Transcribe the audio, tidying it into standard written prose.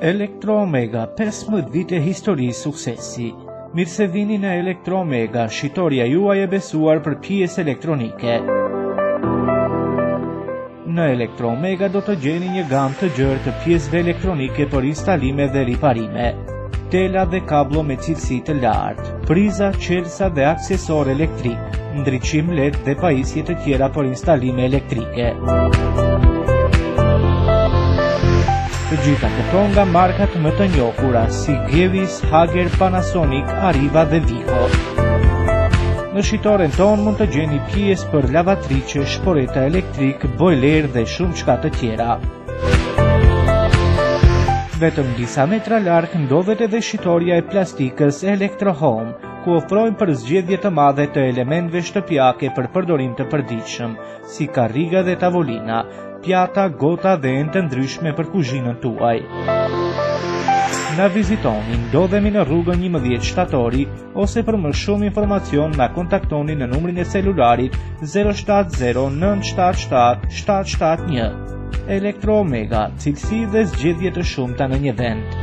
Elektro Omega, 15 vite histori suksesi. Mirë se vini në Elektro Omega, shitoria juaj e besuar për pjesë elektronike. Në Elektro Omega do të gjeni një gamë të gjerë të pjesëve elektronike për instalime dhe riparime. Tela dhe kablo me cilësi të lartë, priza, qelsa dhe aksesor elektrik, ndriçim LED dhe pajisje të tjera për instalime elektrike. Të gjitha këto nga markat më të njohura si Gevis, Hager, Panasonic, Arriva dhe Vico. Në shitoren tonë mund të gjeni pjesë për lavatriçe, shporeta elektrik, bojler dhe shumë çka të tjera. Vetëm disa metra larg ndodhet edhe shitoria e plastikës Electro Home, ku ofrojnë për zgjedhje të madhe të elementve shtëpiake për përdorim të përditshëm, si karriga dhe tavolina, pjata, gota dhe ente ndryshme për kuzhinën tuaj. Na vizitoni, ndodhemi në rrugën 11 Shtatori, ose për më shumë informacion na kontaktoni në numrin e celularit 070 977 771. Elektro Omega, cilësi dhe zgjedhje të shumta në një vend.